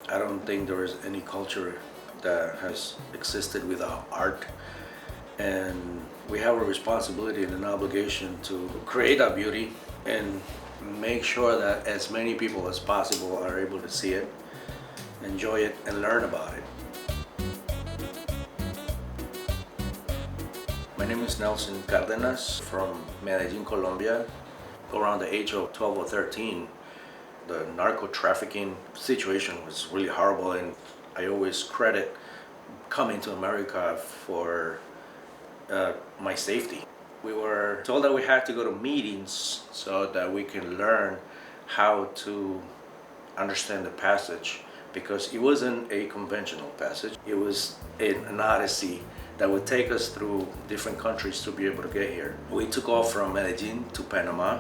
I don't think there is any culture that has existed without art. And we have a responsibility and an obligation to create that beauty and make sure that as many people as possible are able to see it, enjoy it, and learn about it. My name is Nelson Cardenas from Medellin, Colombia. Around the age of 12 or 13, the narco trafficking situation was really horrible, and I always credit coming to America for my safety. We were told that we had to go to meetings so that we can learn how to understand the passage, because it wasn't a conventional passage. It was an odyssey that would take us through different countries to be able to get here. We took off from Medellin to Panama,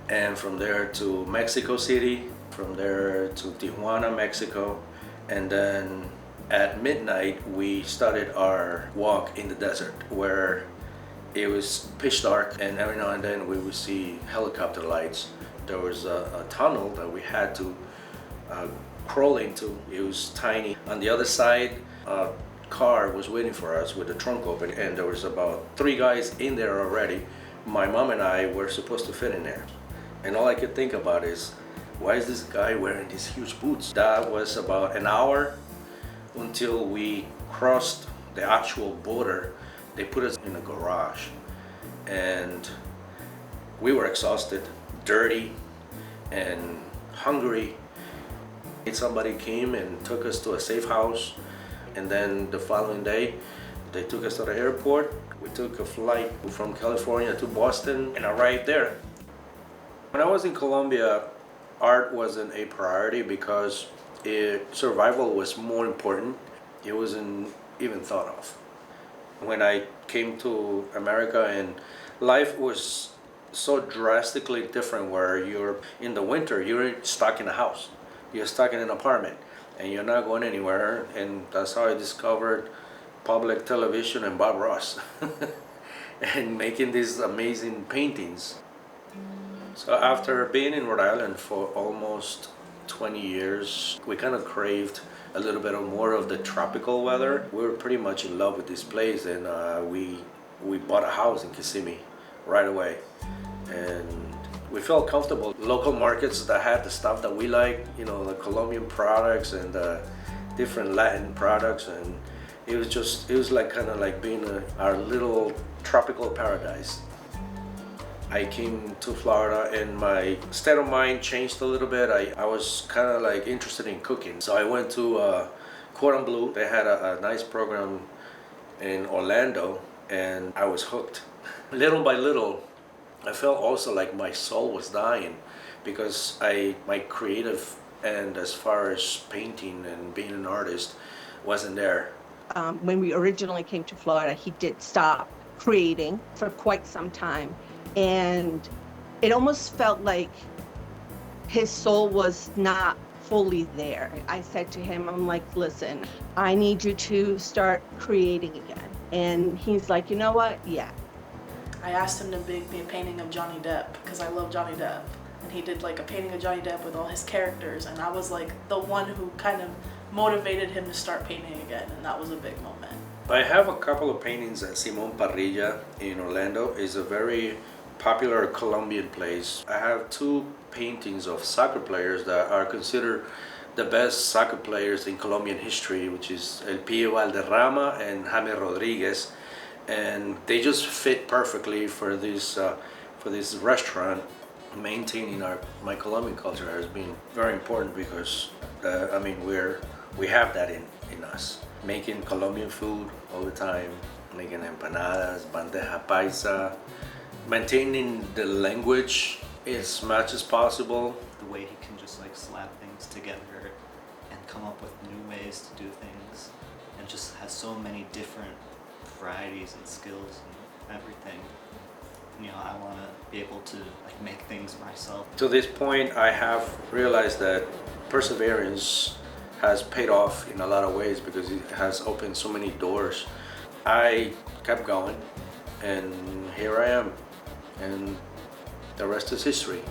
and from there to Mexico City, from there to Tijuana, Mexico, and then at midnight we started our walk in the desert, where it was pitch dark, and every now and then we would see helicopter lights. There was a tunnel that we had to crawl into. It was tiny. On the other side, a car was waiting for us with the trunk open, and there was about 3 guys in there already. My mom and I were supposed to fit in there. And all I could think about is, why is this guy wearing these huge boots? That was about an hour until we crossed the actual border. They put us in a garage, and we were exhausted, dirty, and hungry. Somebody came and took us to a safe house, and then the following day they took us to the airport. We took a flight from California to Boston and arrived there. When I was in Colombia, art wasn't a priority because survival was more important. It wasn't even thought of. When I came to America, and life was so drastically different, where you're in the winter, you're stuck in a house, you're stuck in an apartment, and you're not going anywhere. And that's how I discovered public television and Bob Ross and making these amazing paintings. So after being in Rhode Island for almost 20 years, we kind of craved a little bit more of the tropical weather. We were pretty much in love with this place, and we bought a house in Kissimmee right away. And we felt comfortable. Local markets that had the stuff that we like, you know, the Colombian products and the different Latin products, and it was like kind of like being our little tropical paradise. I came to Florida and my state of mind changed a little bit. I was kind of like interested in cooking. So I went to Cordon Bleu. They had a nice program in Orlando, and I was hooked. Little by little, I felt also like my soul was dying, because my creative end as far as painting and being an artist wasn't there. When we originally came to Florida, he did stop creating for quite some time. And it almost felt like his soul was not fully there. I said to him, I'm like, listen, I need you to start creating again. And he's like, you know what? Yeah. I asked him to be a painting of Johnny Depp, because I love Johnny Depp. And he did like a painting of Johnny Depp with all his characters. And I was like the one who kind of motivated him to start painting again. And that was a big moment. I have a couple of paintings at Simon Parrilla in Orlando. It's a very popular Colombian place. I have 2 paintings of soccer players that are considered the best soccer players in Colombian history, which is El Pío Valderrama and Jaime Rodriguez, and they just fit perfectly for this restaurant. Maintaining my Colombian culture has been very important, because we have that in us. Making Colombian food all the time, making empanadas, bandeja paisa, maintaining the language as much as possible. The way he can just like slap things together and come up with new ways to do things, and just has so many different varieties and skills and everything. You know, I want to be able to like make things myself. To this point, I have realized that perseverance has paid off in a lot of ways, because it has opened so many doors. I kept going, and here I am, and the rest is history.